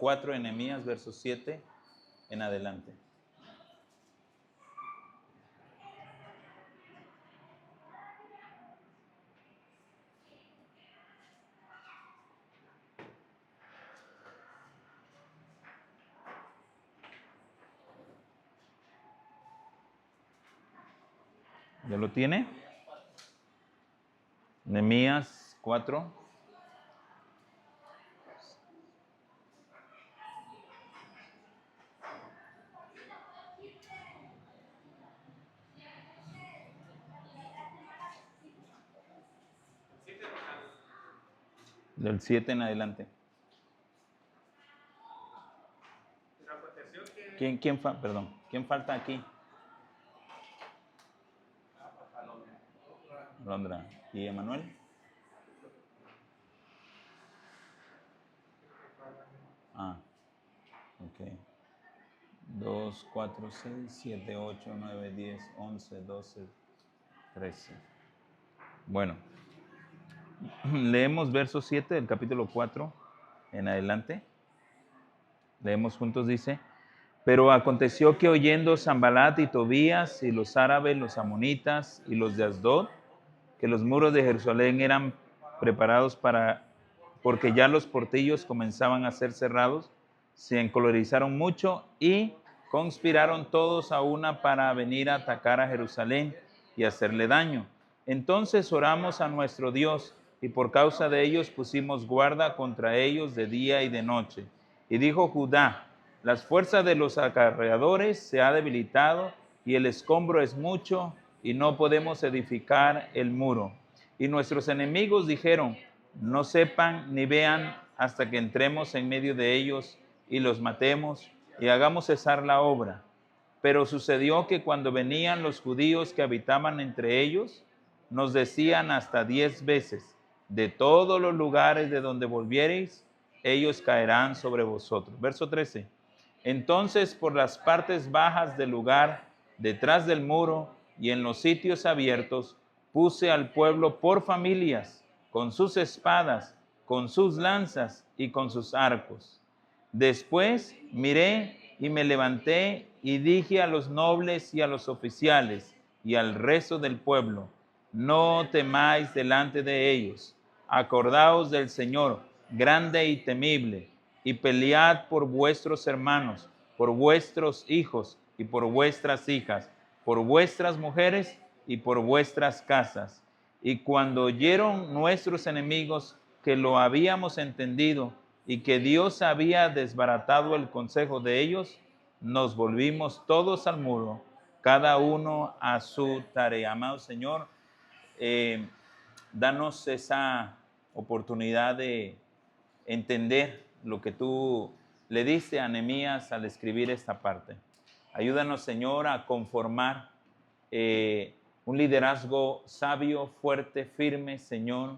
4 de Nehemías, verso 7 en adelante. ¿Ya lo tiene? Nehemías 4. Del 7 en adelante. ¿Quién falta aquí? Londra. ¿Y Emanuel? Ok. 2, 4, 6, 7, 8, 9, 10, 11, 12, 13. Bueno, leemos verso 7 del capítulo 4 en adelante. Leemos juntos, dice: Pero aconteció que oyendo Sanballat y Tobías y los árabes, los amonitas y los de Asdod, que los muros de Jerusalén eran preparados porque ya los portillos comenzaban a ser cerrados, se encolerizaron mucho y conspiraron todos a una para venir a atacar a Jerusalén y hacerle daño. Entonces oramos a nuestro Dios y por causa de ellos pusimos guarda contra ellos de día y de noche. Y dijo Judá: las fuerzas de los acarreadores se ha debilitado y el escombro es mucho y no podemos edificar el muro. Y nuestros enemigos dijeron: no sepan ni vean hasta que entremos en medio de ellos y los matemos y hagamos cesar la obra. Pero sucedió que cuando venían los judíos que habitaban entre ellos, nos decían hasta 10 veces: de todos los lugares de donde volviereis, ellos caerán sobre vosotros. Verso 13. Entonces por las partes bajas del lugar, detrás del muro y en los sitios abiertos, puse al pueblo por familias, con sus espadas, con sus lanzas y con sus arcos. Después miré y me levanté y dije a los nobles y a los oficiales y al resto del pueblo: no temáis delante de ellos, acordaos del Señor, grande y temible, y pelead por vuestros hermanos, por vuestros hijos y por vuestras hijas, por vuestras mujeres y por vuestras casas. Y cuando oyeron nuestros enemigos que lo habíamos entendido y que Dios había desbaratado el consejo de ellos, nos volvimos todos al muro, cada uno a su tarea. Amado Señor, danos esa oportunidad de entender lo que tú le diste a Nehemías al escribir esta parte. Ayúdanos, Señor, a conformar un liderazgo sabio, fuerte, firme, Señor,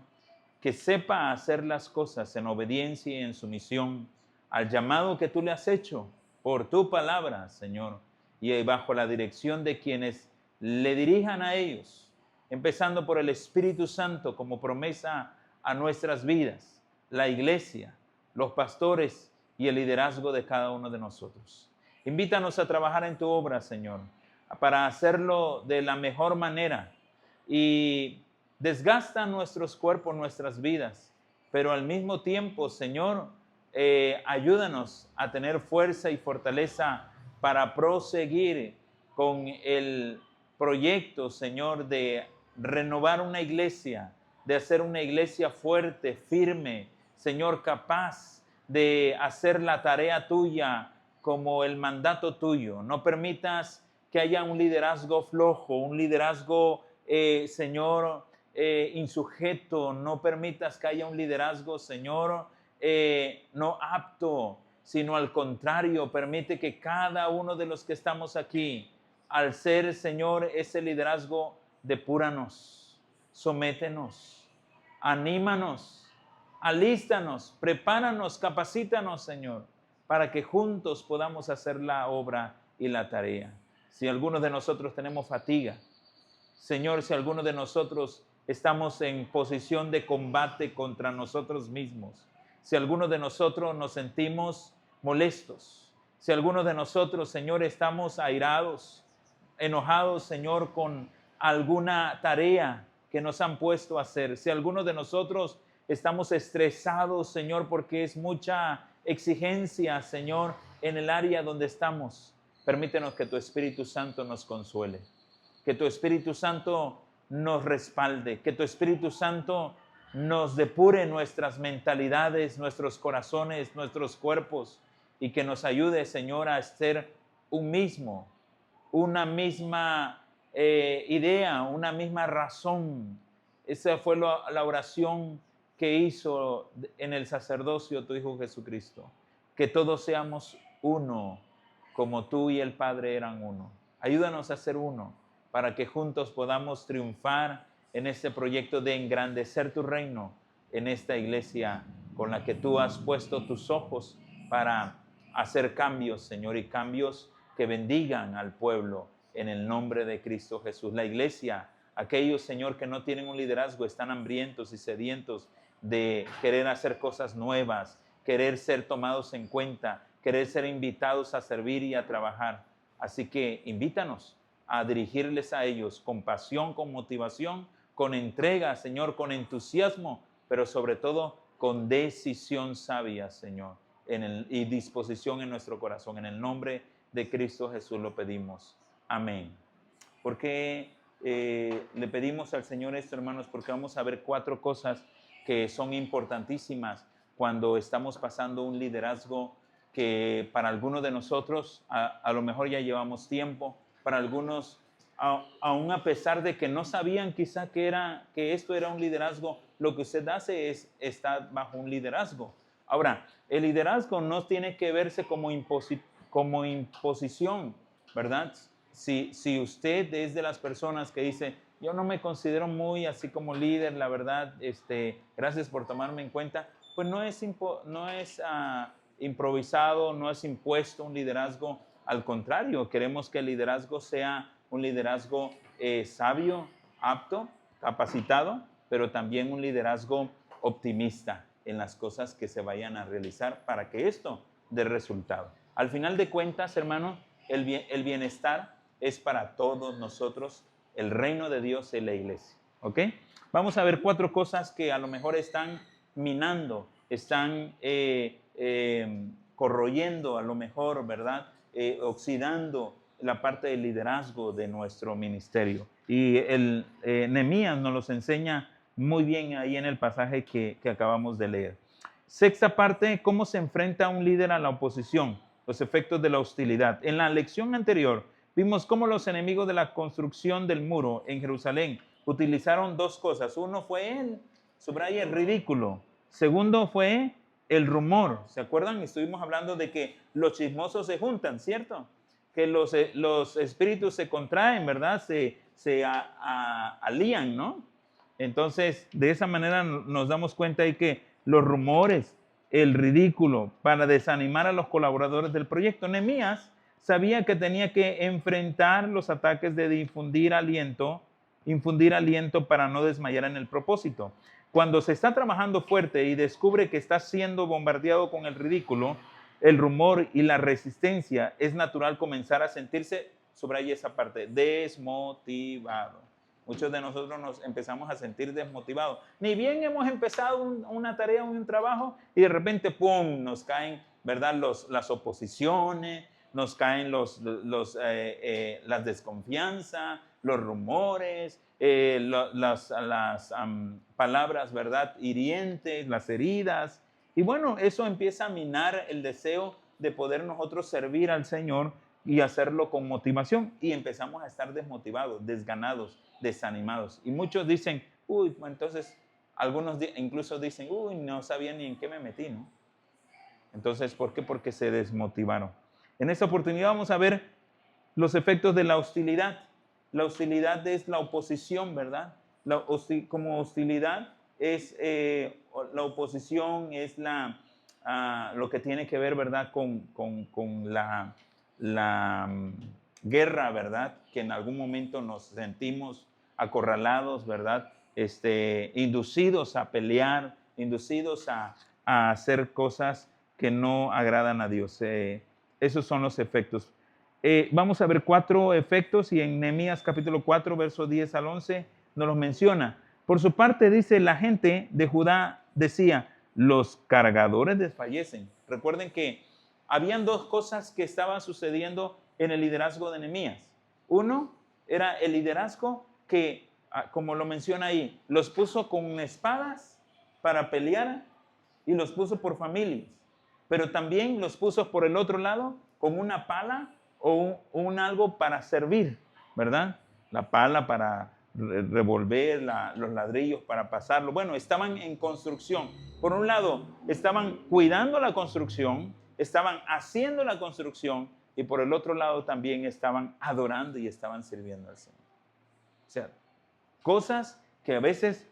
que sepa hacer las cosas en obediencia y en sumisión al llamado que tú le has hecho por tu palabra, Señor, y bajo la dirección de quienes le dirijan a ellos, empezando por el Espíritu Santo como promesa a nuestras vidas, la iglesia, los pastores y el liderazgo de cada uno de nosotros. Invítanos a trabajar en tu obra, Señor, para hacerlo de la mejor manera y desgasta nuestros cuerpos, nuestras vidas, pero al mismo tiempo, Señor, ayúdanos a tener fuerza y fortaleza para proseguir con el proyecto, Señor, de renovar una iglesia, de hacer una iglesia fuerte, firme, Señor, capaz de hacer la tarea tuya como el mandato tuyo. No permitas que haya un liderazgo flojo, un liderazgo, Señor, insujeto. No permitas que haya un liderazgo, Señor, no apto, sino al contrario, permite que cada uno de los que estamos aquí, al ser, Señor, ese liderazgo, depúranos, sométenos, anímanos, alístanos, prepáranos, capacítanos, Señor, para que juntos podamos hacer la obra y la tarea. Si alguno de nosotros tenemos fatiga, Señor, si alguno de nosotros estamos en posición de combate contra nosotros mismos, si alguno de nosotros nos sentimos molestos. Si algunos de nosotros, Señor, estamos airados, enojados, Señor, con alguna tarea que nos han puesto a hacer. Si algunos de nosotros estamos estresados, Señor, porque es mucha exigencia, Señor, en el área donde estamos, permítenos que tu Espíritu Santo nos consuele, que tu Espíritu Santo nos respalde, que tu Espíritu Santo nos depure nuestras mentalidades, nuestros corazones, nuestros cuerpos, y que nos ayude, Señor, a ser una misma idea, una misma razón. Esa fue la oración que hizo en el sacerdocio tu Hijo Jesucristo, que todos seamos uno, como tú y el Padre eran uno. Ayúdanos a ser uno, para que juntos podamos triunfar en este proyecto de engrandecer tu reino en esta iglesia con la que tú has puesto tus ojos para hacer cambios, Señor, y cambios que bendigan al pueblo en el nombre de Cristo Jesús. La iglesia, aquellos, Señor, que no tienen un liderazgo, están hambrientos y sedientos de querer hacer cosas nuevas, querer ser tomados en cuenta, querer ser invitados a servir y a trabajar. Así que invítanos a dirigirles a ellos con pasión, con motivación, con entrega, Señor, con entusiasmo, pero sobre todo con decisión sabia, Señor, y disposición en nuestro corazón. En el nombre de Cristo Jesús lo pedimos. Amén. ¿Por qué le pedimos al Señor esto, hermanos? Porque vamos a ver 4 cosas que son importantísimas cuando estamos pasando un liderazgo que para algunos de nosotros a lo mejor ya llevamos tiempo, para algunos aún a pesar de que no sabían quizá que esto era un liderazgo, lo que usted hace es estar bajo un liderazgo. Ahora, el liderazgo no tiene que verse como imposición, ¿verdad? Si usted es de las personas que dice, yo no me considero muy así como líder, la verdad, gracias por tomarme en cuenta, pues no es improvisado, no es impuesto un liderazgo. Al contrario, queremos que el liderazgo sea un liderazgo sabio, apto, capacitado, pero también un liderazgo optimista en las cosas que se vayan a realizar para que esto dé resultado. Al final de cuentas, hermanos, el bienestar es para todos nosotros, el reino de Dios es la iglesia. ¿Ok? Vamos a ver 4 cosas que a lo mejor están minando, están corroyendo a lo mejor, ¿verdad? Oxidando la parte del liderazgo de nuestro ministerio. Y Nehemías nos los enseña muy bien ahí en el pasaje que acabamos de leer. 6ª parte, ¿cómo se enfrenta un líder a la oposición? Los efectos de la hostilidad. En la lección anterior vimos cómo los enemigos de la construcción del muro en Jerusalén utilizaron 2 cosas. Uno fue subraya, el ridículo. Segundo fue el rumor. ¿Se acuerdan? Estuvimos hablando de que los chismosos se juntan, ¿cierto? Que los espíritus se contraen, ¿verdad? Se alían, ¿no? Entonces, de esa manera nos damos cuenta de que los rumores, el ridículo, para desanimar a los colaboradores del proyecto. Nehemías sabía que tenía que enfrentar los ataques de infundir aliento para no desmayar en el propósito. Cuando se está trabajando fuerte y descubre que está siendo bombardeado con el ridículo, el rumor y la resistencia, es natural comenzar a sentirse, subraya esa parte, desmotivado. Muchos de nosotros nos empezamos a sentir desmotivados. Ni bien hemos empezado una tarea o un trabajo y de repente, ¡pum!, nos caen, ¿verdad?, las oposiciones, nos caen las desconfianzas, los rumores, las palabras, ¿verdad?, hirientes, las heridas. Y bueno, eso empieza a minar el deseo de poder nosotros servir al Señor y hacerlo con motivación. Y empezamos a estar desmotivados, desganados, desanimados. Y muchos dicen, uy, entonces, algunos incluso dicen, uy, no sabía ni en qué me metí, ¿no? Entonces, ¿por qué? Porque se desmotivaron. En esta oportunidad vamos a ver los efectos de la hostilidad. La hostilidad es la oposición, ¿verdad? Como hostilidad es la oposición, es lo que tiene que ver, ¿verdad?, con la guerra, ¿verdad?, que en algún momento nos sentimos acorralados, ¿verdad?, inducidos a pelear, inducidos a hacer cosas que no agradan a Dios. Esos son los efectos. Vamos a ver 4 efectos y en Nehemías capítulo 4, versos 10 al 11 nos los menciona. Por su parte dice, la gente de Judá decía, los cargadores desfallecen. Recuerden que habían 2 cosas que estaban sucediendo en el liderazgo de Nehemías. Uno era el liderazgo que, como lo menciona ahí, los puso con espadas para pelear y los puso por familias. Pero también los puso por el otro lado con una pala o un algo para servir, ¿verdad? La pala para revolver los ladrillos para pasarlo. Bueno, estaban en construcción. Por un lado, estaban cuidando la construcción, estaban haciendo la construcción y por el otro lado también estaban adorando y estaban sirviendo al Señor. O sea, cosas que a veces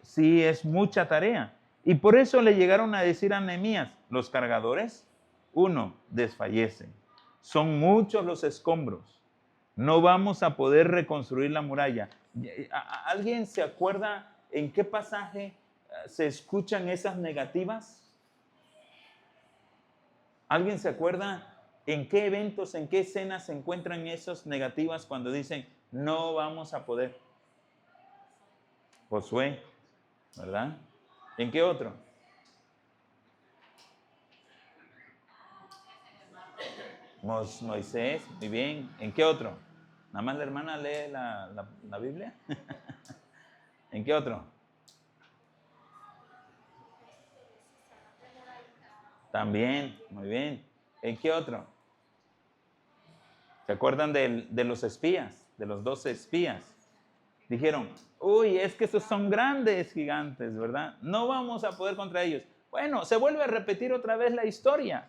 sí es mucha tarea. Y por eso le llegaron a decir a Nehemías, los cargadores, 1, desfallecen. Son muchos los escombros. No vamos a poder reconstruir la muralla. ¿Alguien se acuerda en qué pasaje se escuchan esas negativas? ¿Alguien se acuerda en qué eventos, en qué escenas se encuentran esas negativas cuando dicen no vamos a poder? Josué, ¿verdad? ¿En qué otro? Moisés, muy bien. ¿En qué otro? Nada más la hermana lee la Biblia. ¿En qué otro? También, muy bien. ¿En qué otro? ¿Se acuerdan de los espías? De los 12 espías. Dijeron, uy, es que esos son grandes gigantes, ¿verdad? No vamos a poder contra ellos. Bueno, se vuelve a repetir otra vez la historia.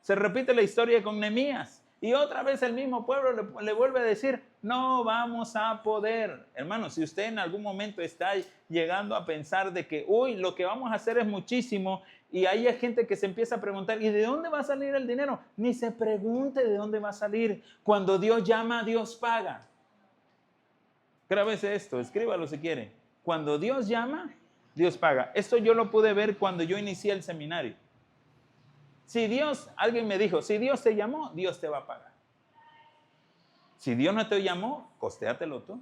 Se repite la historia con Nehemías. Y otra vez el mismo pueblo le vuelve a decir, no vamos a poder. Hermano, si usted en algún momento está llegando a pensar de que, uy, lo que vamos a hacer es muchísimo, y hay gente que se empieza a preguntar, ¿y de dónde va a salir el dinero? Ni se pregunte de dónde va a salir. Cuando Dios llama, Dios paga. Grábese esto, escríbalo si quiere. Cuando Dios llama, Dios paga. Esto yo lo pude ver cuando yo inicié el seminario. Si Dios, alguien me dijo, si Dios te llamó, Dios te va a pagar. Si Dios no te llamó, costéatelo tú.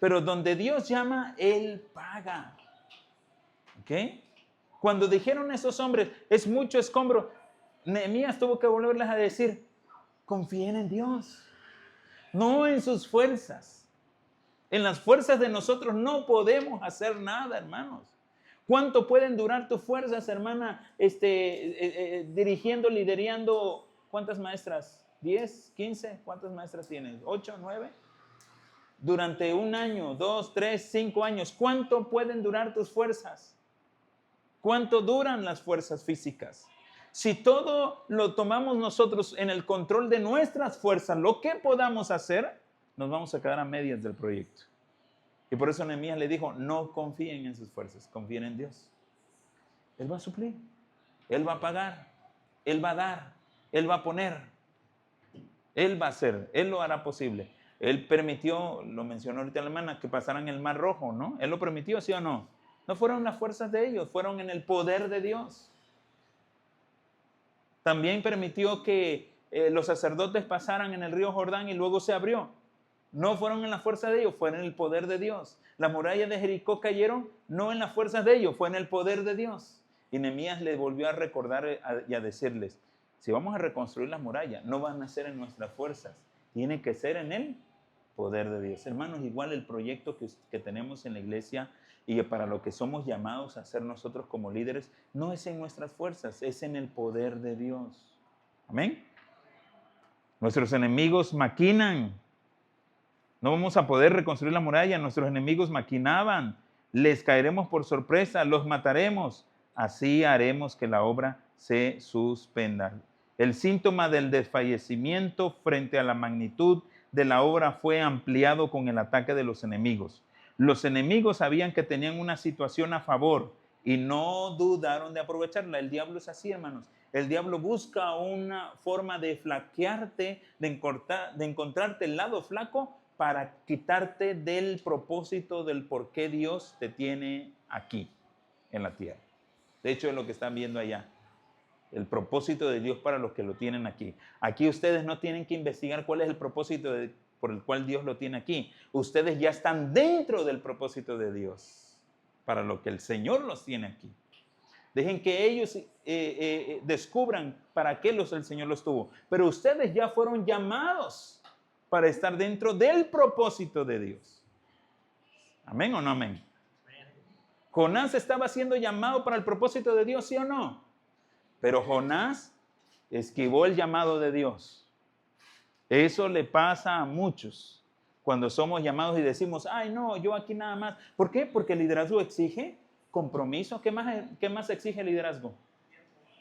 Pero donde Dios llama, Él paga. ¿Ok? Cuando dijeron esos hombres, es mucho escombro, Nehemías tuvo que volverles a decir, confíen en Dios, no en sus fuerzas. En las fuerzas de nosotros no podemos hacer nada, hermanos. ¿Cuánto pueden durar tus fuerzas, hermana, dirigiendo, liderando? ¿Cuántas maestras? ¿10? ¿15? ¿Cuántas maestras tienes? ¿8? ¿9? Durante 1 año, 2, 3, 5 años. ¿Cuánto pueden durar tus fuerzas? ¿Cuánto duran las fuerzas físicas? Si todo lo tomamos nosotros en el control de nuestras fuerzas, lo que podamos hacer, nos vamos a quedar a medias del proyecto. Y por eso Nehemías le dijo, no confíen en sus fuerzas, confíen en Dios. Él va a suplir, Él va a pagar, Él va a dar, Él va a poner, Él va a hacer, Él lo hará posible. Él permitió, lo mencionó ahorita la hermana, que pasaran el Mar Rojo, ¿no? Él lo permitió, ¿sí o no? No fueron las fuerzas de ellos, fueron en el poder de Dios. También permitió que los sacerdotes pasaran en el río Jordán y luego se abrió. No fueron en la fuerza de ellos, fue en el poder de Dios. Las murallas de Jericó cayeron no en las fuerzas de ellos, fue en el poder de Dios. Y Nehemías les volvió a recordar y a decirles, si vamos a reconstruir las murallas, no van a ser en nuestras fuerzas, tiene que ser en el poder de Dios. Hermanos, igual el proyecto que tenemos en la iglesia y para lo que somos llamados a hacer nosotros como líderes, no es en nuestras fuerzas, es en el poder de Dios. Amén. Nuestros enemigos maquinan. No vamos a poder reconstruir la muralla. Nuestros enemigos maquinaban. Les caeremos por sorpresa, los mataremos. Así haremos que la obra se suspenda. El síntoma del desfallecimiento frente a la magnitud de la obra fue ampliado con el ataque de los enemigos. Los enemigos sabían que tenían una situación a favor y no dudaron de aprovecharla. El diablo es así, hermanos. El diablo busca una forma de flaquearte, de encontrarte el lado flaco para quitarte del propósito del por qué Dios te tiene aquí, en la tierra. De hecho, es lo que están viendo allá. El propósito de Dios para los que lo tienen aquí. Aquí ustedes no tienen que investigar cuál es el propósito por el cual Dios lo tiene aquí. Ustedes ya están dentro del propósito de Dios para lo que el Señor los tiene aquí. Dejen que ellos descubran para qué el Señor los tuvo. Pero ustedes ya fueron llamados para estar dentro del propósito de Dios. ¿Amén o no amén? Jonás estaba siendo llamado para el propósito de Dios, ¿sí o no? Pero Jonás esquivó el llamado de Dios. Eso le pasa a muchos cuando somos llamados y decimos, ay no, yo aquí nada más. ¿Por qué? Porque el liderazgo exige compromiso. ¿Qué más exige el liderazgo?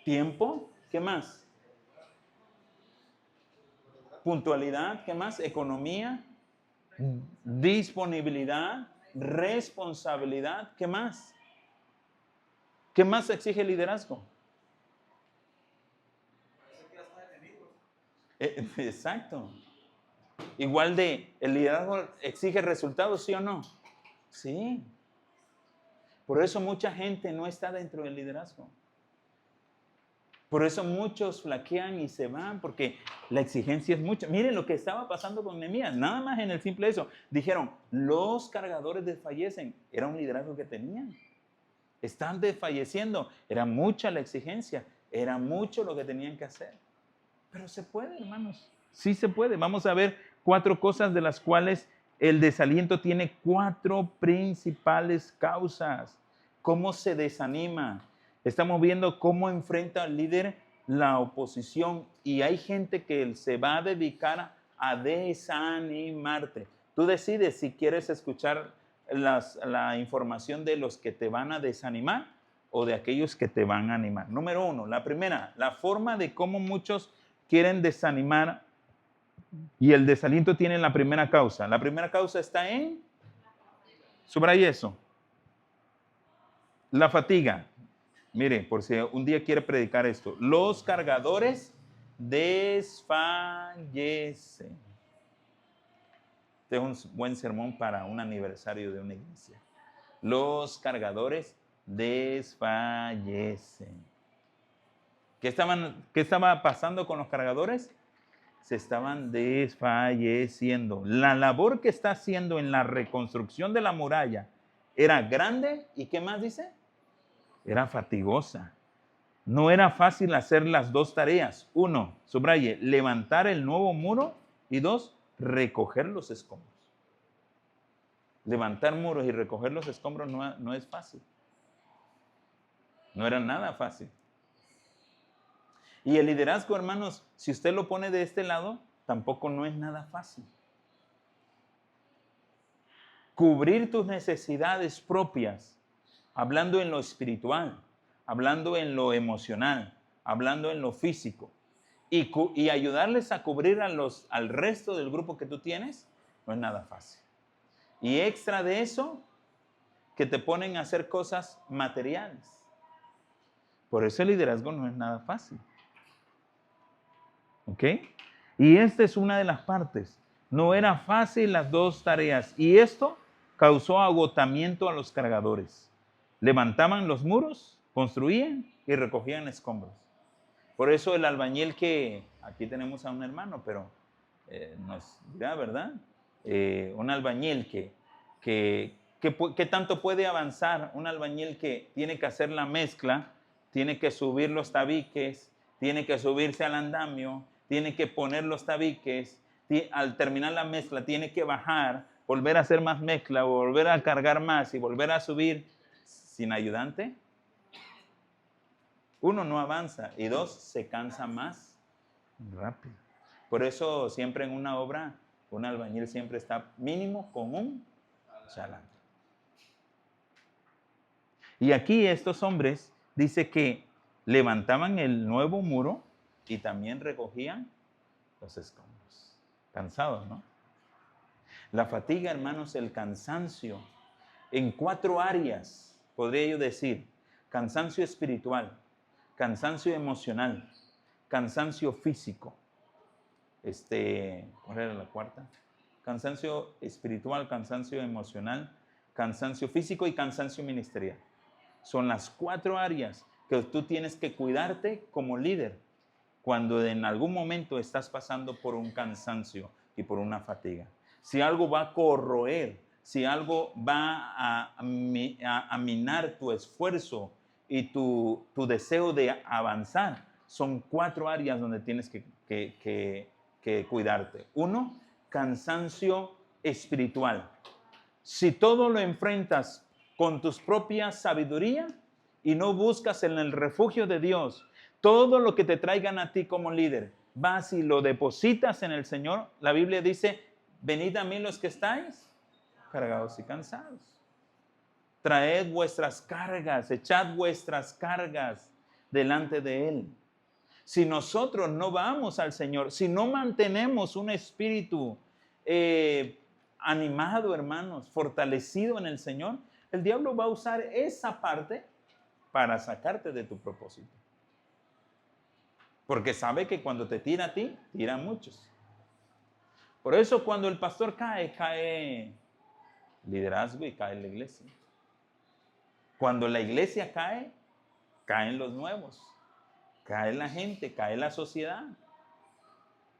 Tiempo. ¿Qué más? Puntualidad. ¿Qué más? Economía. Disponibilidad. Responsabilidad. ¿Qué más? ¿Qué más exige el liderazgo? Exacto. Igual el liderazgo exige resultados, ¿sí o no? Sí. Por eso mucha gente no está dentro del liderazgo. Por eso muchos flaquean y se van, porque la exigencia es mucha. Miren lo que estaba pasando con Nehemías, nada más en el simple eso. Dijeron, los cargadores desfallecen. Era un liderazgo que tenían. Están desfalleciendo. Era mucha la exigencia. Era mucho lo que tenían que hacer. Pero se puede, hermanos. Sí se puede. Vamos a ver 4 cosas de las cuales el desaliento tiene 4 principales causas. ¿Cómo se desanima? Estamos viendo cómo enfrenta al líder la oposición y hay gente que se va a dedicar a desanimarte. Tú decides si quieres escuchar la información de los que te van a desanimar o de aquellos que te van a animar. Número 1, la primera, la forma de cómo muchos quieren desanimar y el desaliento tiene la primera causa. La primera causa está en, subraya eso, la fatiga. Mire, por si un día quiere predicar esto, los cargadores desfallecen. Este es un buen sermón para un aniversario de una iglesia. Los cargadores desfallecen. ¿Qué estaba pasando con los cargadores? Se estaban desfalleciendo. La labor que está haciendo en la reconstrucción de la muralla era grande y ¿qué más dice? Era fatigosa. No era fácil hacer las 2 tareas. 1, subraye, levantar el nuevo muro y 2, recoger los escombros. Levantar muros y recoger los escombros no es fácil. No era nada fácil. Y el liderazgo, hermanos, si usted lo pone de este lado, tampoco no es nada fácil. Cubrir tus necesidades propias, hablando en lo espiritual, hablando en lo emocional, hablando en lo físico, y ayudarles a cubrir al resto del grupo que tú tienes, no es nada fácil. Y extra de eso, que te ponen a hacer cosas materiales. Por eso el liderazgo no es nada fácil. ¿Ok? Y esta es una de las partes. No era fácil las 2 tareas. Y esto causó agotamiento a los cargadores. Levantaban los muros, construían y recogían escombros. Por eso el albañil aquí tenemos a un hermano, pero nos dirá, ¿verdad? Un albañil que tanto puede avanzar, un albañil que tiene que hacer la mezcla, tiene que subir los tabiques, tiene que subirse al andamio, tiene que poner los tabiques, al terminar la mezcla tiene que bajar, volver a hacer más mezcla, volver a cargar más y volver a subir sin ayudante. 1, no avanza y 2, se cansa más rápido. Por eso siempre en una obra, un albañil siempre está mínimo con un chalanco. Y aquí estos hombres dice que levantaban el nuevo muro y también recogían los escombros. Cansados, ¿no? La fatiga, hermanos, el cansancio, en 4 áreas, podría yo decir: cansancio espiritual, cansancio emocional, cansancio físico. ¿Cuál era la cuarta? Cansancio espiritual, cansancio emocional, cansancio físico y cansancio ministerial. Son las 4 áreas que tú tienes que cuidarte como líder cuando en algún momento estás pasando por un cansancio y por una fatiga. Si algo va a corroer, si algo va a minar tu esfuerzo y tu deseo de avanzar, son 4 áreas donde tienes que cuidarte. 1, cansancio espiritual. Si todo lo enfrentas con tus propias sabiduría y no buscas en el refugio de Dios, todo lo que te traigan a ti como líder, vas y lo depositas en el Señor. La Biblia dice, venid a mí los que estáis cargados y cansados. Traed vuestras cargas, echad vuestras cargas delante de Él. Si nosotros no vamos al Señor, si no mantenemos un espíritu animado, hermanos, fortalecido en el Señor, el diablo va a usar esa parte para sacarte de tu propósito. Porque sabe que cuando te tira a ti, tira a muchos. Por eso cuando el pastor cae liderazgo y cae la iglesia. Cuando la iglesia cae, caen los nuevos. Cae la gente, cae la sociedad.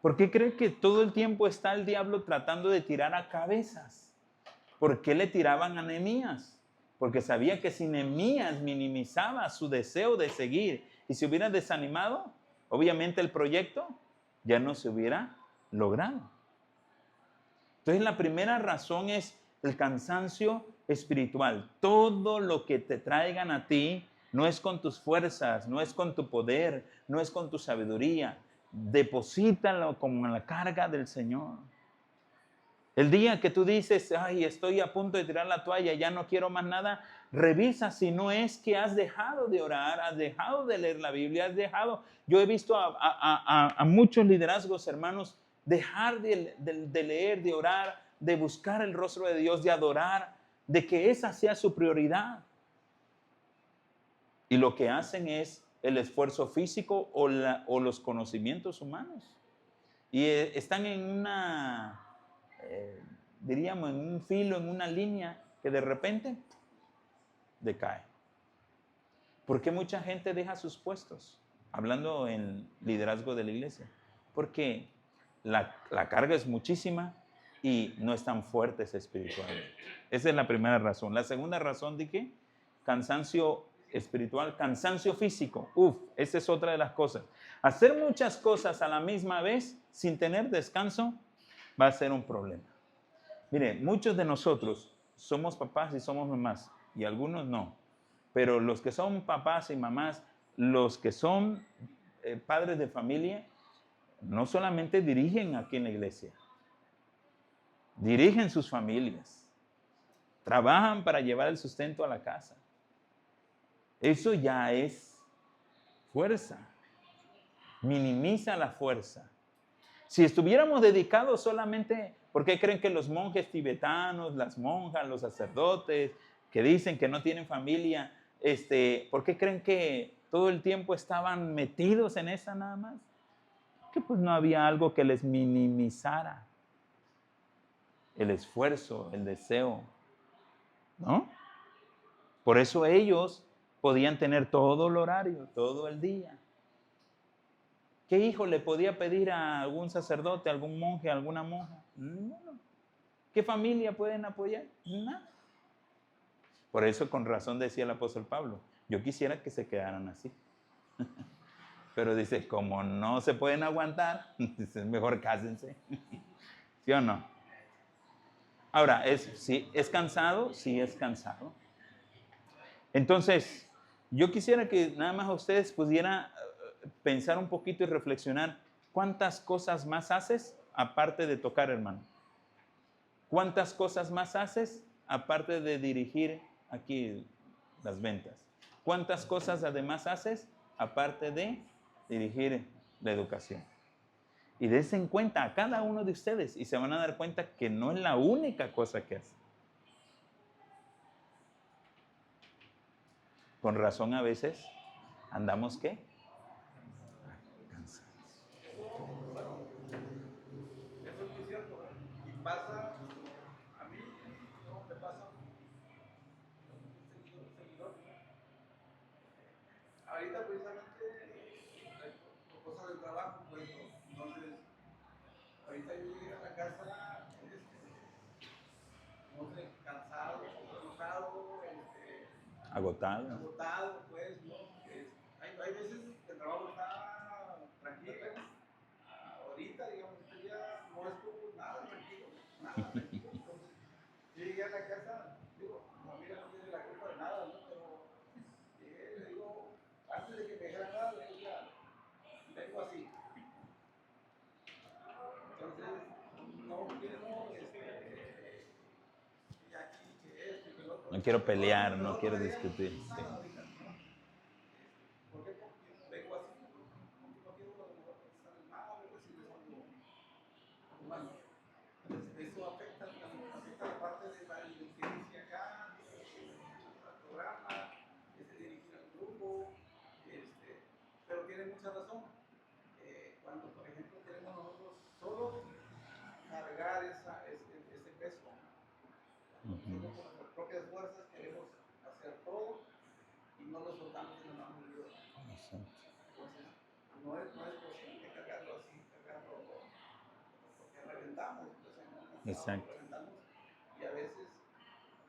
¿Por qué cree que todo el tiempo está el diablo tratando de tirar a cabezas? ¿Por qué le tiraban a Nehemías? Porque sabía que si Nehemías minimizaba su deseo de seguir y se hubiera desanimado, obviamente el proyecto ya no se hubiera logrado. Entonces la primera razón es el cansancio espiritual. Todo lo que te traigan a ti no es con tus fuerzas, no es con tu poder, no es con tu sabiduría. Deposítalo como en la carga del Señor. El día que tú dices, ay, estoy a punto de tirar la toalla, ya no quiero más nada, revisa si no es que has dejado de orar, has dejado de leer la Biblia, has dejado. Yo he visto a muchos liderazgos, hermanos, dejar de leer, de orar, de buscar el rostro de Dios, de adorar, de que esa sea su prioridad. Y lo que hacen es el esfuerzo físico o los conocimientos humanos. Y están en una, diríamos, en un filo, en una línea que de repente decae. ¿Por qué mucha gente deja sus puestos? Hablando en liderazgo de la iglesia. Porque la carga es muchísima y no están fuertes espiritualmente. Esa es la primera razón. La segunda razón de que cansancio espiritual, cansancio físico. Esa es otra de las cosas. Hacer muchas cosas a la misma vez sin tener descanso va a ser un problema. Mire, muchos de nosotros somos papás y somos mamás, y algunos no. Pero los que son papás y mamás, los que son padres de familia, no solamente dirigen aquí en la iglesia, dirigen sus familias, trabajan para llevar el sustento a la casa. Eso ya es fuerza, minimiza la fuerza. Si estuviéramos dedicados solamente, ¿por qué creen que los monjes tibetanos, las monjas, los sacerdotes, que dicen que no tienen familia, ¿por qué creen que todo el tiempo estaban metidos en esa nada más? Que pues no había algo que les minimizara el esfuerzo, el deseo, ¿no? Por eso ellos podían tener todo el horario, todo el día. ¿Qué hijo le podía pedir a algún sacerdote, a algún monje, a alguna monja? No. ¿Qué familia pueden apoyar? Nada. Por eso con razón decía el apóstol Pablo, yo quisiera que se quedaran así. Pero dice, como no se pueden aguantar, dice, mejor cásense. ¿Sí o no? Ahora, ¿es cansado? Sí, es cansado. Entonces, yo quisiera que nada más ustedes pudieran pensar un poquito y reflexionar, ¿cuántas cosas más haces aparte de tocar, hermano? ¿Cuántas cosas más haces aparte de dirigir aquí las ventas? ¿Cuántas cosas además haces aparte de dirigir la educación? Y dense en cuenta a cada uno de ustedes y se van a dar cuenta que no es la única cosa que hace. Con razón a veces andamos, ¿qué? Cansados. Eso es muy cierto. Y pasa, a mí no me pasa, un seguidor. ahorita yo llegué a la casa, no sé, cansado, enojado, Agotado. agotado, pues, ¿no? Hay veces que el trabajo está tranquilo. Ahorita, digamos, este día no estuvo nada tranquilo, nada tranquilo. Entonces, yo llegué a la casa, digo, mi familia no tiene la culpa de nada, ¿no? Pero llegué, le digo, antes de que me dijera nada, le dije, vengo así. Entonces, no quiero, y aquí, que esto y que lo otro. No quiero pelear, no No quiero traía discutir. nada Sí. ahorita, ¿no? ¿Por qué? Porque vengo así, no quiero a lo mejor contestar mal o decirles algo malo. Entonces, eso afecta la parte de la dirigencia acá, al programa, dirigir al grupo, pero tiene mucha razón. Cuando, por ejemplo, queremos nosotros solo cargar ese peso, nosotros con nuestras propias fuerzas queremos hacer todo y no lo soltamos en la mano de Dios. Entonces, no es posible cargarlo así, porque reventamos, Exacto. reventamos y a veces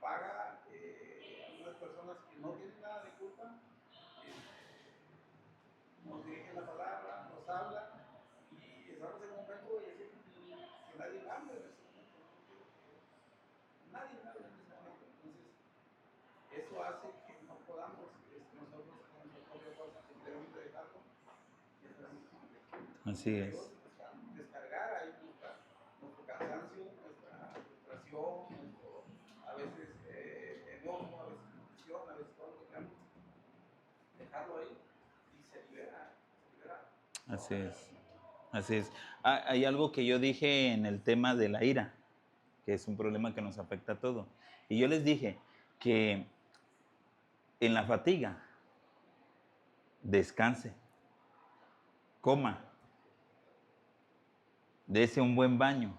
paga algunas personas que no tienen nada de culpa, nos dirigen la palabra, nos hablan y estamos en un momento de decir que nadie hable en ese momento, nadie habla en ese momento. Entonces, eso hace que no podamos nosotros con nuestra propia fuerza, debemos de dejarlo y debemos Así es. descargar ahí nuestro cansancio, nuestra frustración, a veces enojo, a veces confusión, a veces todo lo que queramos, dejarlo ahí y se libera, se libera. Así es. Así es. Hay algo que yo dije en el tema de la ira, que es un problema que nos afecta a todos. Y yo les dije que en la fatiga, descanse, coma, dése un buen baño,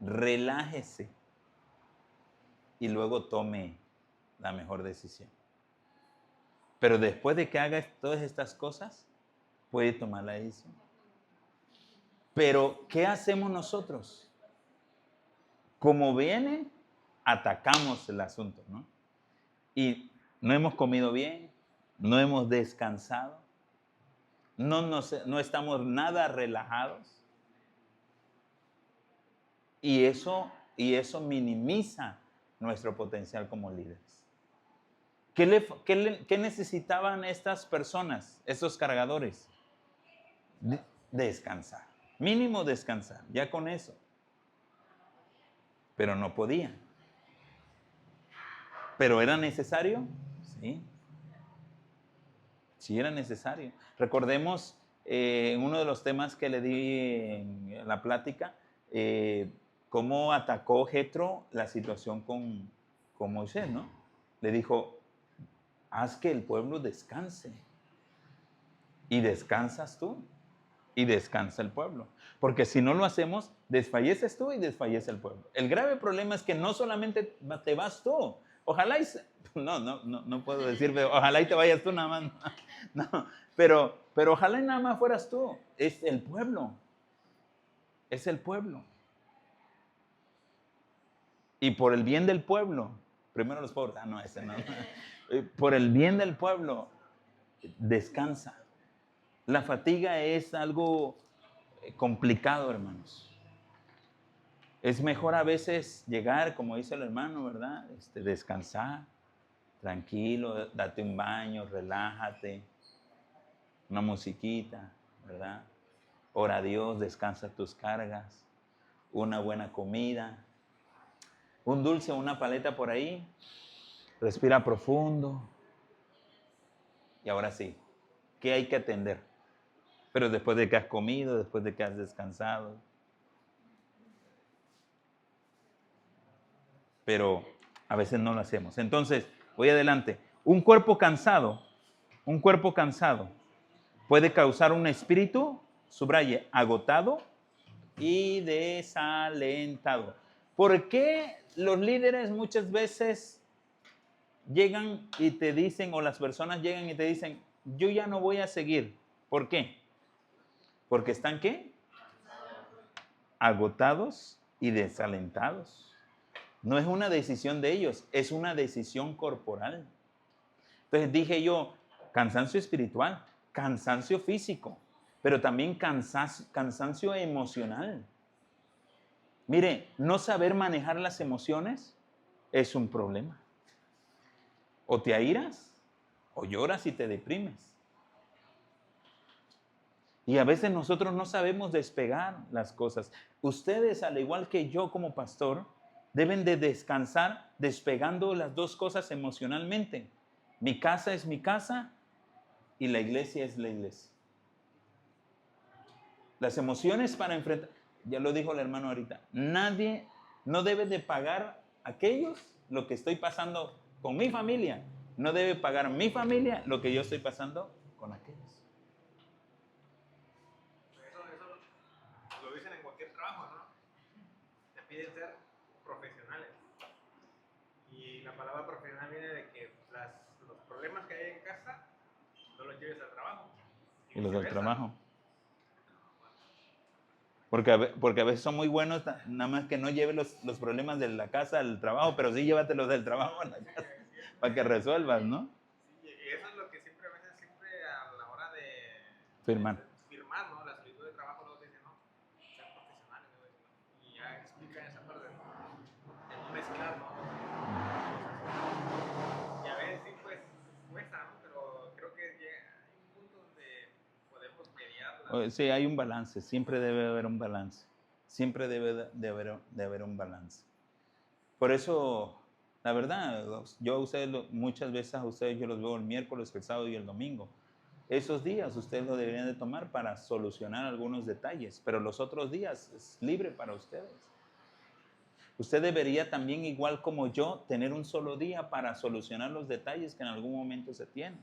relájese y luego tome la mejor decisión. Pero después de que haga todas estas cosas, puede tomar la decisión. Pero, ¿qué hacemos nosotros? Como viene, atacamos el asunto, ¿no? Y no hemos comido bien, no hemos descansado, no estamos nada relajados. Y eso minimiza nuestro potencial como líderes. ¿Qué necesitaban estas personas, estos cargadores? Descansar. Mínimo descansar, ya con eso. Pero no podían. ¿Pero era necesario? Sí. Sí era necesario. Recordemos uno de los temas que le di en la plática, cómo atacó Jetro la situación con Moisés, ¿no? Le dijo, haz que el pueblo descanse. Y descansas tú, y descansa el pueblo. Porque si no lo hacemos, desfalleces tú y desfallece el pueblo. El grave problema es que no solamente te vas tú. Ojalá no puedo decir, pero ojalá y te vayas tú nada más. No, pero ojalá y nada más fueras tú. Es el pueblo. Es el pueblo. Y por el bien del pueblo, primero los pobres, ese no. Por el bien del pueblo, descansa. La fatiga es algo complicado, hermanos. Es mejor a veces llegar, como dice el hermano, ¿verdad? Descansar, tranquilo, date un baño, relájate, una musiquita, ¿verdad? Ora a Dios, descansa tus cargas, una buena comida, un dulce o una paleta por ahí, respira profundo. Y ahora sí, ¿qué hay que atender? Pero después de que has comido, después de que has descansado. Pero a veces no lo hacemos. Entonces, voy adelante. Un cuerpo cansado puede causar un espíritu, subraye, agotado y desalentado. ¿Por qué los líderes muchas veces llegan y te dicen, o las personas llegan y te dicen, yo ya no voy a seguir? ¿Por qué? Porque están ¿qué? agotados y desalentados. No es una decisión de ellos, es una decisión corporal. Entonces dije yo, cansancio espiritual, cansancio físico, pero también cansancio emocional. Mire, no saber manejar las emociones es un problema. O te airas, o lloras y te deprimes. Y a veces nosotros no sabemos despegar las cosas. Ustedes, al igual que yo como pastor, deben de descansar despegando las dos cosas emocionalmente. Mi casa es mi casa y la iglesia es la iglesia. Las emociones para enfrentar, ya lo dijo el hermano ahorita, nadie no debe de pagar a aquellos lo que estoy pasando con mi familia. No debe pagar mi familia lo que yo estoy pasando con aquellos. Eso lo dicen en cualquier trabajo, ¿no? Te piden ser profesionales. Y la palabra profesional viene de que los problemas que hay en casa no los lleves al trabajo. Y los del trabajo. Porque a veces son muy buenos, nada más que no lleve los problemas de la casa al trabajo, pero sí llévatelos del trabajo a la casa para que resuelvas, ¿no? Sí, y eso es lo que siempre, a veces, a la hora de Firmar. firmar, ¿no? La solicitud de trabajo luego te dicen, no, ser profesionales, ¿no? Y ya explican esa parte de no mezclar, ¿no? Y a veces sí, pues, cuesta, ¿no? Pero creo que hay un punto donde podemos mediar. Sí, hay un balance, siempre debe haber un balance. Siempre debe de haber un balance. Por eso, la verdad, yo a ustedes, muchas veces a ustedes yo los veo el miércoles, el sábado y el domingo. Esos días ustedes lo deberían de tomar para solucionar algunos detalles, pero los otros días es libre para ustedes. Usted debería también, igual como yo, tener un solo día para solucionar los detalles que en algún momento se tienen.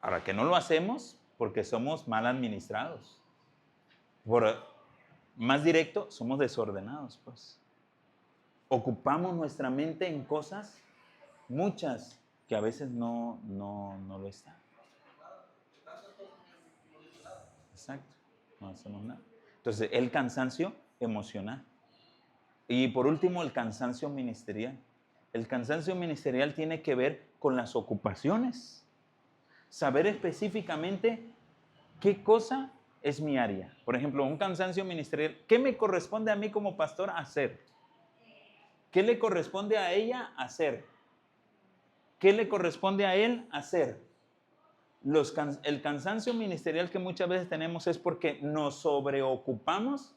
Ahora, que no lo hacemos porque somos mal administrados. Por más directo, somos desordenados, pues. Ocupamos nuestra mente en cosas, muchas, que a veces no lo están. Exacto, no hacemos nada. Entonces, el cansancio emocional. Y por último, el cansancio ministerial. El cansancio ministerial tiene que ver con las ocupaciones. Saber específicamente qué cosa es mi área. Por ejemplo, un cansancio ministerial. ¿Qué me corresponde a mí como pastor hacer? ¿Qué le corresponde a ella hacer? ¿Qué le corresponde a él hacer? El cansancio ministerial que muchas veces tenemos es porque nos sobreocupamos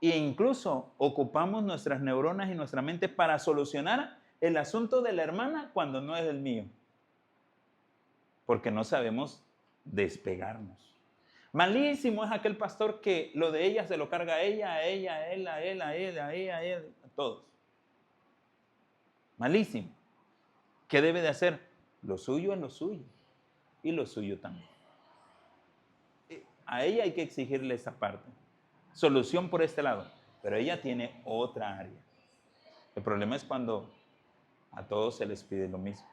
e incluso ocupamos nuestras neuronas y nuestra mente para solucionar el asunto de la hermana cuando no es el mío. Porque no sabemos despegarnos. Malísimo es aquel pastor que lo de ella se lo carga a ella, a ella, a él, a él, a él, a ella, a él, a todos. Malísimo. ¿Qué debe de hacer? Lo suyo es lo suyo y lo suyo también. A ella hay que exigirle esa parte. Solución por este lado, pero ella tiene otra área. El problema es cuando a todos se les pide lo mismo.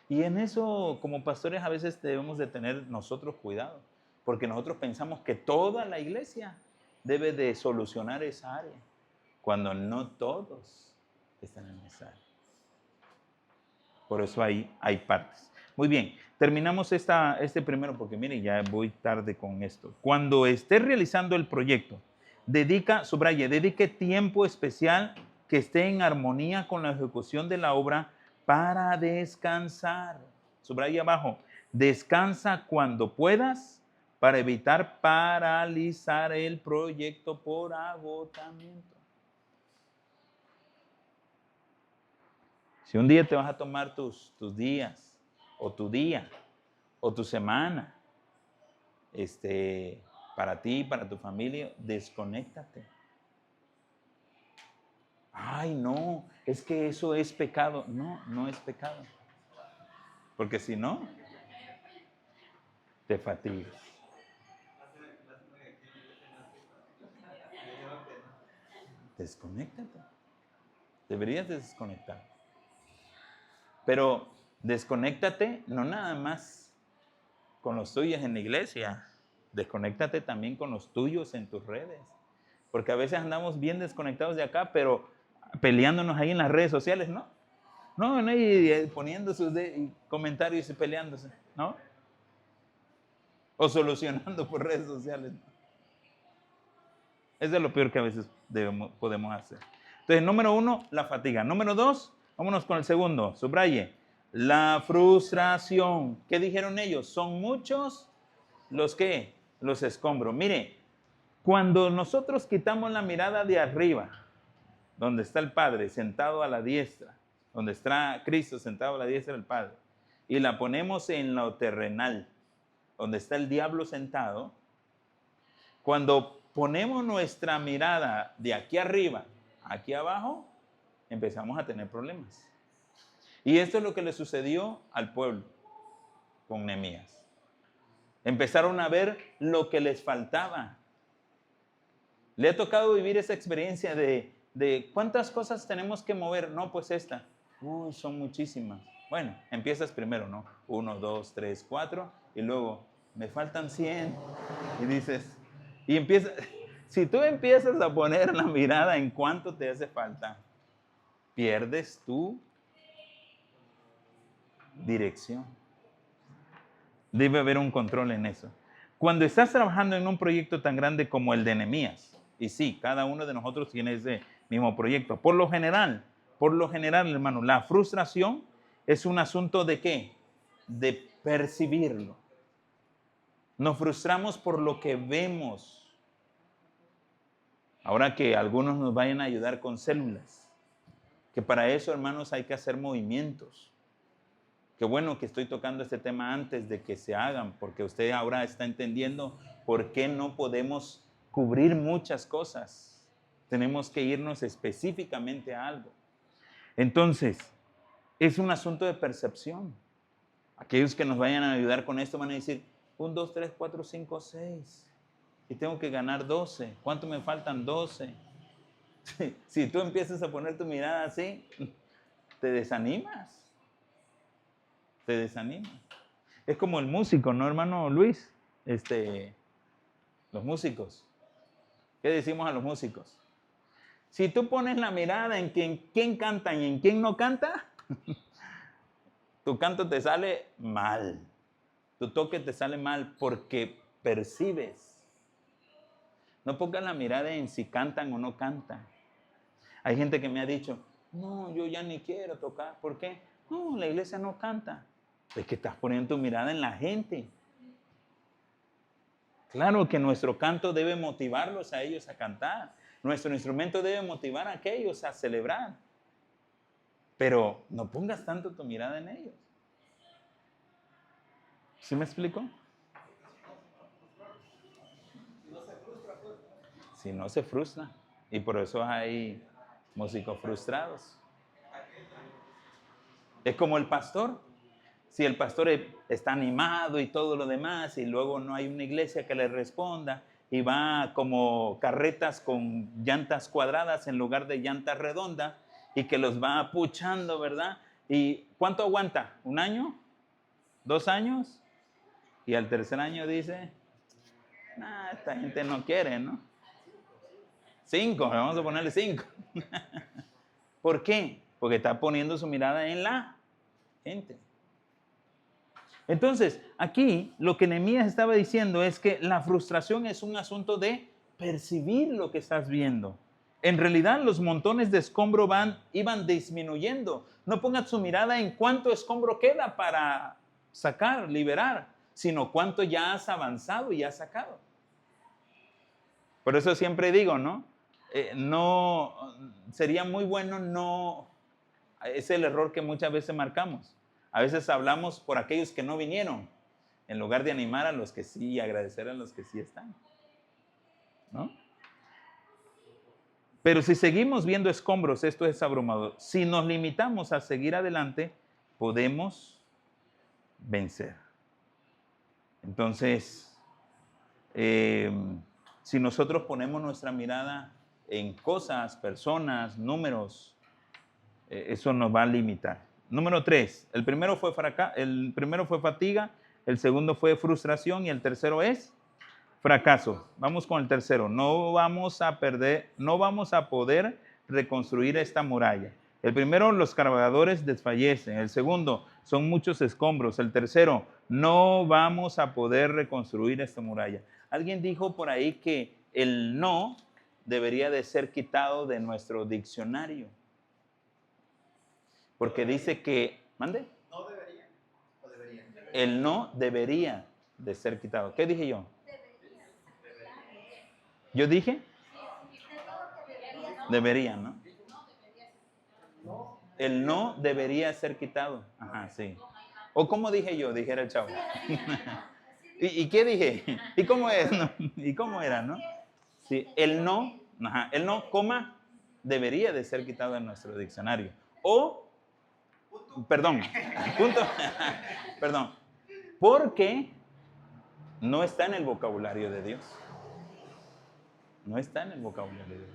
Y en eso, como pastores, a veces debemos de tener nosotros cuidado, porque nosotros pensamos que toda la iglesia debe de solucionar esa área, cuando no todos están en esa área. Por eso hay partes. Muy bien, terminamos este primero, porque mire, ya voy tarde con esto. Cuando esté realizando el proyecto, dedique tiempo especial que esté en armonía con la ejecución de la obra para descansar. Subraya abajo, descansa cuando puedas para evitar paralizar el proyecto por agotamiento. Si un día te vas a tomar tus días, o tu día, o tu semana, para ti, para tu familia, desconéctate. Ay, no, es que eso es pecado. No, no es pecado. Porque si no, te fatigas. Desconéctate. Deberías desconectar. Pero desconéctate no nada más con los tuyos en la iglesia. desconéctate también con los tuyos en tus redes. Porque a veces andamos bien desconectados de acá, pero peleándonos ahí en las redes sociales, ¿no? No, no, y poniendo sus comentarios y peleándose, ¿no? O solucionando por redes sociales. Eso es lo peor que a veces podemos hacer. Entonces, número 1, la fatiga. Número 2, vámonos con el segundo, subraye. La frustración. ¿Qué dijeron ellos? Son muchos los que los escombros. Mire, cuando nosotros quitamos la mirada de arriba, donde está el Padre sentado a la diestra, donde está Cristo sentado a la diestra del Padre, y la ponemos en lo terrenal, donde está el diablo sentado, cuando ponemos nuestra mirada de aquí arriba, aquí abajo, empezamos a tener problemas. Y esto es lo que le sucedió al pueblo con Nehemías. Empezaron a ver lo que les faltaba. ¿Le ha tocado vivir esa experiencia de cuántas cosas tenemos que mover? No, pues esta. Uy, son muchísimas. Bueno, empiezas primero, ¿no? 1, 2, 3, 4 y luego me faltan 100 y dices, y empieza, si tú empiezas a poner la mirada en cuánto te hace falta, pierdes tu dirección. Debe haber un control en eso. Cuando estás trabajando en un proyecto tan grande como el de Nehemías, y sí, cada uno de nosotros tiene ese mismo proyecto, por lo general, hermano, la frustración es un asunto de ¿qué? De percibirlo. Nos frustramos por lo que vemos. Ahora que algunos nos vayan a ayudar con células, que para eso, hermanos, hay que hacer movimientos. Qué bueno que estoy tocando este tema antes de que se hagan, porque usted ahora está entendiendo por qué no podemos cubrir muchas cosas. Tenemos que irnos específicamente a algo. Entonces, es un asunto de percepción. Aquellos que nos vayan a ayudar con esto van a decir, 1, 2, 3, 4, 5, 6. Y tengo que ganar 12. ¿Cuánto me faltan? 12. Si tú empiezas a poner tu mirada así, te desanimas. Te desanima. Es como el músico, ¿no, hermano Luis? Los músicos. ¿Qué decimos a los músicos? Si tú pones la mirada en quién canta y en quién no canta, tu canto te sale mal. Tu toque te sale mal porque percibes. No pongas la mirada en si cantan o no cantan. Hay gente que me ha dicho, no, yo ya ni quiero tocar. ¿Por qué? No, la iglesia no canta. Es que estás poniendo tu mirada en la gente. Claro que nuestro canto debe motivarlos a ellos a cantar. Nuestro instrumento debe motivar a aquellos a celebrar. Pero no pongas tanto tu mirada en ellos. ¿Sí me explico? Si no se frustra. Y por eso hay músicos frustrados. Es como el pastor. Si el pastor está animado y todo lo demás y luego no hay una iglesia que le responda y va como carretas con llantas cuadradas en lugar de llantas redondas y que los va apuchando, ¿verdad? ¿Y cuánto aguanta? ¿1 año? ¿2 años? Y al 3er año dice, nah, esta gente no quiere, ¿no? 5, vamos a ponerle 5. ¿Por qué? Porque está poniendo su mirada en la gente. Entonces, aquí lo que Nehemías estaba diciendo es que la frustración es un asunto de percibir lo que estás viendo. En realidad, los montones de escombro iban disminuyendo. No pongas su mirada en cuánto escombro queda para sacar, liberar, sino cuánto ya has avanzado y has sacado. Por eso siempre digo, ¿no? Sería muy bueno es el error que muchas veces marcamos. A veces hablamos por aquellos que no vinieron, en lugar de animar a los que sí y agradecer a los que sí están, ¿no? Pero si seguimos viendo escombros, esto es abrumador. Si nos limitamos a seguir adelante, podemos vencer. Entonces, si nosotros ponemos nuestra mirada en cosas, personas, números, eso nos va a limitar. Número 3, el primero fue fatiga, el segundo fue frustración y el tercero es fracaso. Vamos con el tercero. No vamos a poder reconstruir esta muralla. El primero, los cargadores desfallecen. El segundo, son muchos escombros. El tercero, no vamos a poder reconstruir esta muralla. Alguien dijo por ahí que el no debería de ser quitado de nuestro diccionario. Porque dice que, ¿mande? No debería. O debería. El no debería de ser quitado. ¿Qué dije yo? ¿Yo dije? Debería, ¿no? El no debería ser quitado. Ajá, sí. ¿O cómo dije yo? Dijera el chavo. ¿Y qué dije? ¿Y cómo es? No, ¿y cómo era, no? Sí, el no, coma, debería de ser quitado en nuestro diccionario. O, perdón, punto, perdón, porque no está en el vocabulario de Dios. No está en el vocabulario de Dios.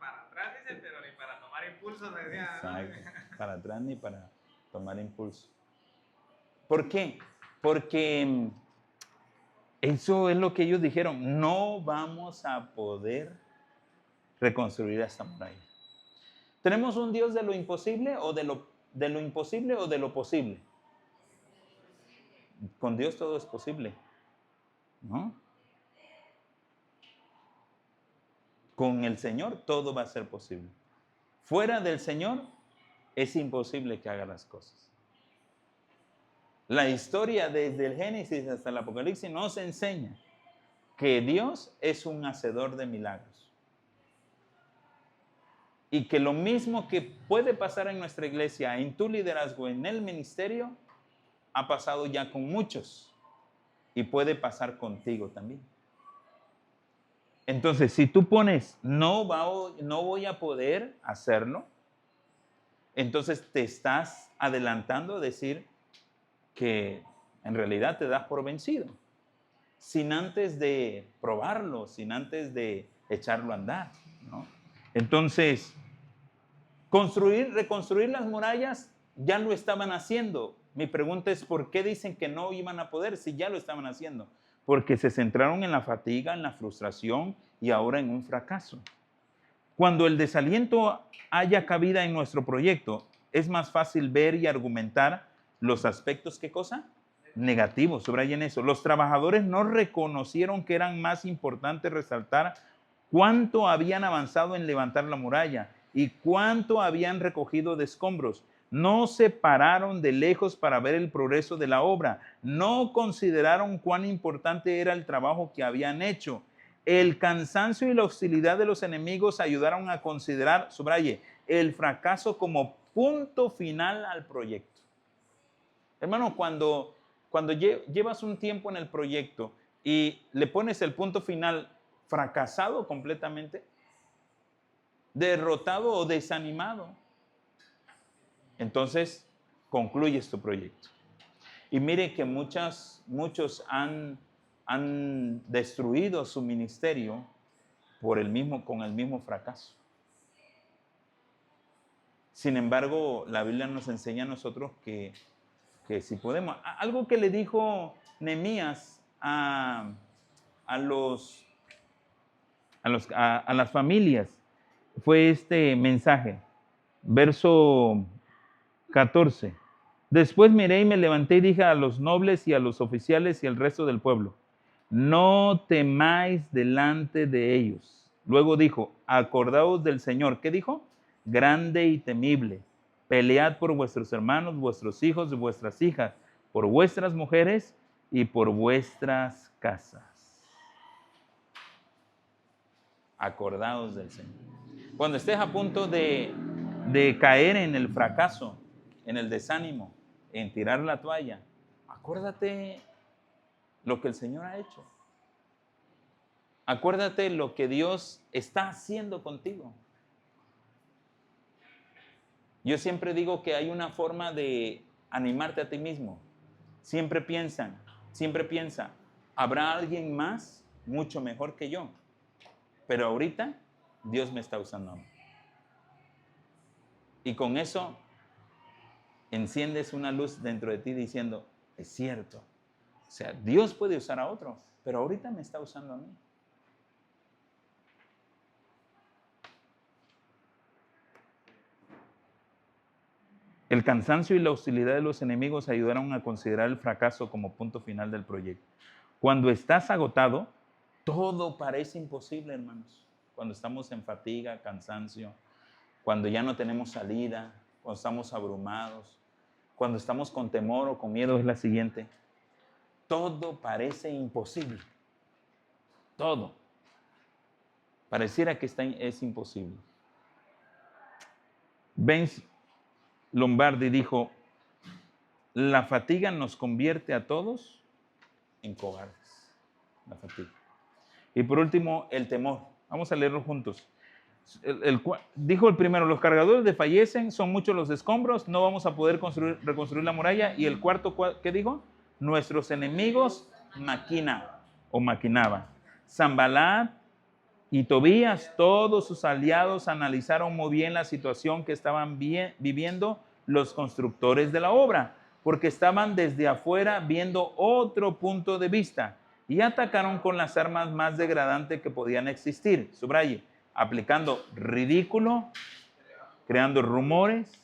Para atrás dicen, pero ni para tomar impulso me decía. Exacto. Para atrás ni para tomar impulso. ¿Por qué? Porque eso es lo que ellos dijeron. No vamos a poder reconstruir esta muralla. ¿Tenemos un Dios de lo imposible o de lo imposible o de lo posible? Con Dios todo es posible, ¿no? Con el Señor todo va a ser posible. Fuera del Señor es imposible que haga las cosas. La historia desde el Génesis hasta el Apocalipsis nos enseña que Dios es un hacedor de milagros. Y que lo mismo que puede pasar en nuestra iglesia, en tu liderazgo, en el ministerio, ha pasado ya con muchos. Y puede pasar contigo también. Entonces, si tú pones, no voy a poder hacerlo, entonces te estás adelantando a decir que en realidad te das por vencido, sin antes de probarlo, sin antes de echarlo a andar, ¿no? Entonces, reconstruir las murallas ya lo estaban haciendo. Mi pregunta es, ¿por qué dicen que no iban a poder si ya lo estaban haciendo? Porque se centraron en la fatiga, en la frustración y ahora en un fracaso. Cuando el desaliento haya cabida en nuestro proyecto, es más fácil ver y argumentar los aspectos, ¿qué cosa? Negativos, subrayen eso. Los trabajadores no reconocieron que eran más importante resaltar cuánto habían avanzado en levantar la muralla y cuánto habían recogido de escombros. No se pararon de lejos para ver el progreso de la obra. No consideraron cuán importante era el trabajo que habían hecho. El cansancio y la hostilidad de los enemigos ayudaron a considerar, subraye, el fracaso como punto final al proyecto. Hermano, cuando llevas un tiempo en el proyecto y le pones el punto final fracasado completamente, derrotado o desanimado, entonces concluyes tu proyecto. Y mire que muchos han destruido su ministerio con el mismo fracaso. Sin embargo, la Biblia nos enseña a nosotros que si podemos, algo que le dijo Nehemías a las familias fue este mensaje, verso 14. Después miré y me levanté y dije a los nobles y a los oficiales y al resto del pueblo, no temáis delante de ellos. Luego dijo, acordaos del Señor. ¿Qué dijo? Grande y temible. Pelead por vuestros hermanos, vuestros hijos y vuestras hijas, por vuestras mujeres y por vuestras casas. Acordaos del Señor. Cuando estés a punto de caer en el fracaso, en el desánimo, en tirar la toalla, acuérdate lo que el Señor ha hecho. Acuérdate lo que Dios está haciendo contigo. Yo siempre digo que hay una forma de animarte a ti mismo. Siempre piensa, ¿habrá alguien más mucho mejor que yo? Pero ahorita Dios me está usando a mí. Y con eso enciendes una luz dentro de ti diciendo, es cierto, O sea, Dios puede usar a otro, pero ahorita me está usando a mí. El cansancio y la hostilidad de los enemigos ayudaron a considerar el fracaso como punto final del proyecto. Cuando estás agotado, todo parece imposible, hermanos. Cuando estamos en fatiga, cansancio, cuando ya no tenemos salida, cuando estamos abrumados, cuando estamos con temor o con miedo, es la siguiente. Todo parece imposible. Todo. Pareciera que es imposible. Vince Lombardi dijo, la fatiga nos convierte a todos en cobardes. La fatiga. Y por último, el temor. Vamos a leerlo juntos. Dijo el primero, los cargadores desfallecen, son muchos los escombros, no vamos a poder reconstruir la muralla. Y el cuarto, ¿qué dijo? Nuestros enemigos maquinaban. Sanballat y Tobías, todos sus aliados, analizaron muy bien la situación que estaban viviendo los constructores de la obra, porque estaban desde afuera viendo otro punto de vista y atacaron con las armas más degradantes que podían existir. Subraye, aplicando ridículo, creando rumores,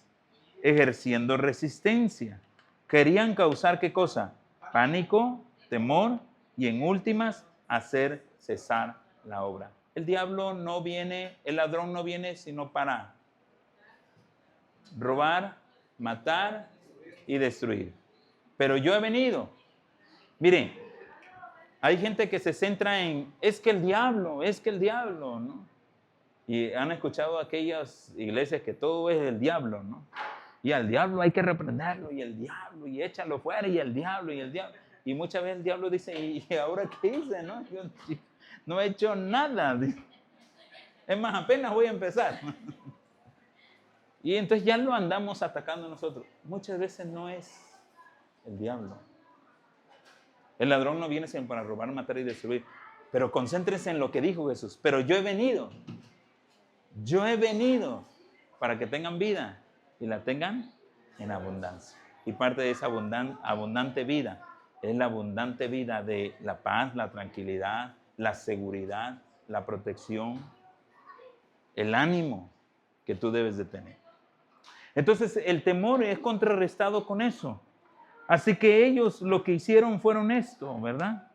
ejerciendo resistencia. Querían causar ¿qué cosa? Pánico, temor y en últimas hacer cesar la obra. El diablo no viene, el ladrón no viene sino para robar, matar y destruir. Pero yo he venido. Miren, hay gente que se centra en, es que el diablo, ¿no? Y han escuchado aquellas iglesias que todo es el diablo, ¿no? Y al diablo hay que reprenderlo, y el diablo, y échalo fuera, y el diablo. Y muchas veces el diablo dice, ¿y ahora qué hice, no? Yo no he hecho nada. Es más, apenas voy a empezar. Y entonces ya lo andamos atacando nosotros. Muchas veces no es el diablo. El ladrón no viene sino para robar, matar y destruir. Pero concéntrense en lo que dijo Jesús. Pero yo he venido para que tengan vida y la tengan en abundancia. Y parte de esa abundante vida es la abundante vida de la paz, la tranquilidad, la seguridad, la protección, el ánimo que tú debes de tener. Entonces el temor es contrarrestado con eso. Así que ellos lo que hicieron fueron esto, ¿verdad?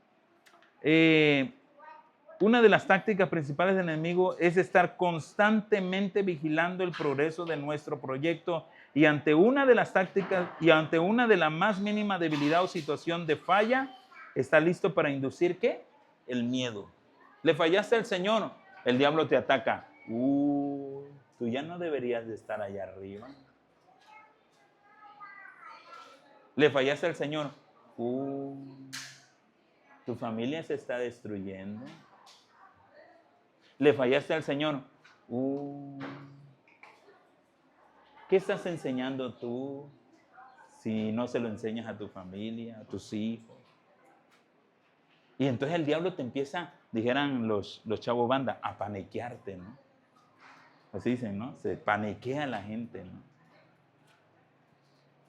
Una de las tácticas principales del enemigo es estar constantemente vigilando el progreso de nuestro proyecto y ante una de las tácticas y ante una de la más mínima debilidad o situación de falla, está listo para inducir ¿qué? El miedo. Le fallaste al Señor, el diablo te ataca. Tú ya no deberías de estar allá arriba. Le fallaste al Señor. Tu familia se está destruyendo. Le fallaste al Señor. ¿Qué estás enseñando tú si no se lo enseñas a tu familia, a tus hijos? Y entonces el diablo te empieza, dijeran los chavos banda, a paniquearte, ¿no? Así dicen, ¿no? Se paniquea la gente, ¿no?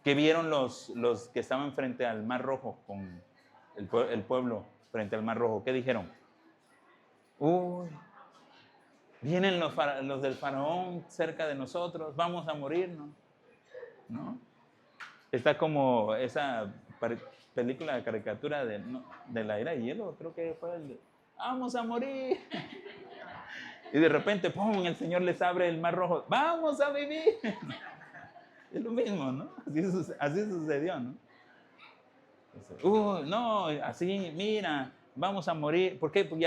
¿Qué vieron los que estaban frente al Mar Rojo, con el pueblo frente al Mar Rojo? ¿Qué dijeron? Vienen los del faraón cerca de nosotros, vamos a morirnos, ¿no? Está como esa película de caricatura de la era de hielo, creo que fue el de, vamos a morir. Y de repente, ¡pum!, el Señor les abre el Mar Rojo, vamos a vivir. Es lo mismo, ¿no? Así sucedió, ¿no? No, así, mira, vamos a morir. ¿Por qué? Porque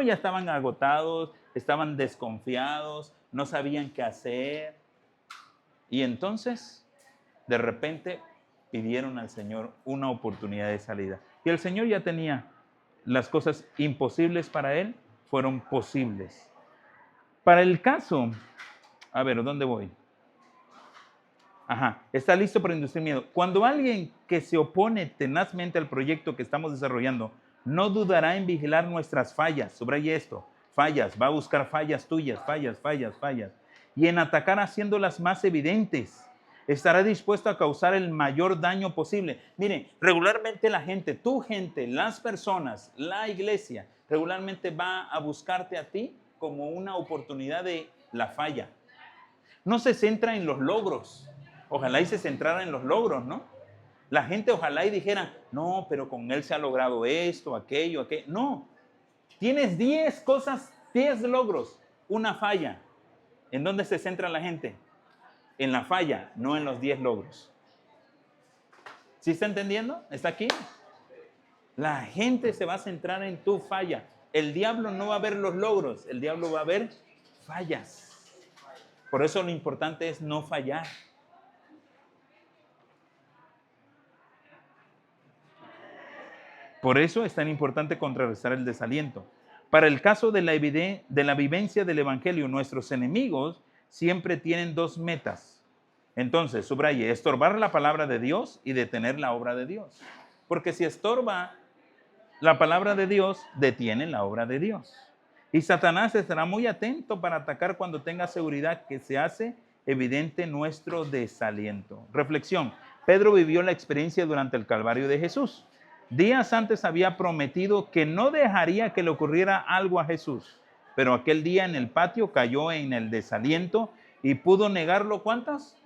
ya estaban agotados, estaban desconfiados, no sabían qué hacer. Y entonces, de repente, pidieron al Señor una oportunidad de salida. Y el Señor ya tenía las cosas imposibles para él, fueron posibles. Para el caso, a ver, ¿dónde voy? Está listo para inducir miedo. Cuando alguien que se opone tenazmente al proyecto que estamos desarrollando, no dudará en vigilar nuestras fallas. Subraye esto, fallas, va a buscar fallas tuyas, fallas. Y en atacar haciéndolas más evidentes. estará dispuesto a causar el mayor daño posible. Miren, regularmente la gente, tu gente, las personas, la iglesia, regularmente va a buscarte a ti como una oportunidad de la falla. No se centra en los logros. Ojalá y se centrara en los logros, ¿no? La gente ojalá y dijera, no, pero con él se ha logrado esto, aquello. No, tienes 10 cosas, 10 logros, una falla. ¿En dónde se centra la gente? En la falla, no en los 10 logros. ¿Sí está entendiendo? ¿Está aquí? La gente se va a centrar en tu falla. El diablo no va a ver los logros, el diablo va a ver fallas. Por eso lo importante es no fallar. Por eso es tan importante contrarrestar el desaliento. Para el caso de la vivencia del Evangelio, nuestros enemigos siempre tienen dos metas. Entonces, subraye, estorbar la palabra de Dios y detener la obra de Dios. Porque si estorba la palabra de Dios, detiene la obra de Dios. Y Satanás estará muy atento para atacar cuando tenga seguridad que se hace evidente nuestro desaliento. Reflexión. Pedro vivió la experiencia durante el Calvario de Jesús. Días antes había prometido que no dejaría que le ocurriera algo a Jesús, pero aquel día en el patio cayó en el desaliento y pudo negarlo, ¿cuántas?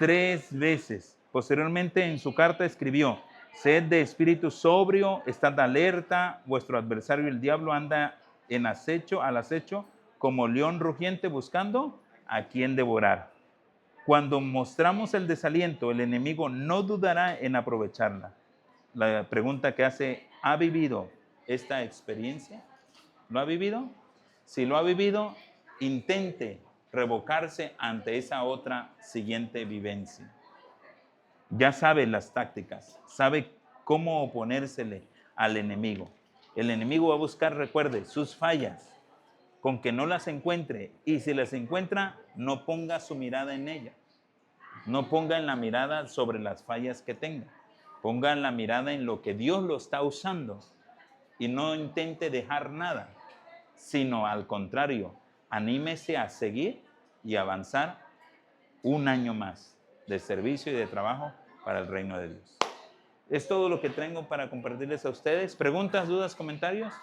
3 veces. Posteriormente en su carta escribió, sed de espíritu sobrio, estad alerta, vuestro adversario el diablo anda al acecho, como león rugiente buscando a quien devorar. Cuando mostramos el desaliento, el enemigo no dudará en aprovecharla. La pregunta que hace, ¿ha vivido esta experiencia? ¿Lo ha vivido? Si lo ha vivido, intente revocarse ante esa otra siguiente vivencia. Ya sabe las tácticas, sabe cómo oponérsele al enemigo. El enemigo va a buscar, recuerde, sus fallas, con que no las encuentre. Y si las encuentra, no ponga su mirada en ella. No ponga en la mirada sobre las fallas que tenga. Ponga la mirada en lo que Dios lo está usando y no intente dejar nada, sino al contrario, anímese a seguir y avanzar un año más de servicio y de trabajo para el reino de Dios. Es todo lo que tengo para compartirles a ustedes. ¿Preguntas, dudas, comentarios?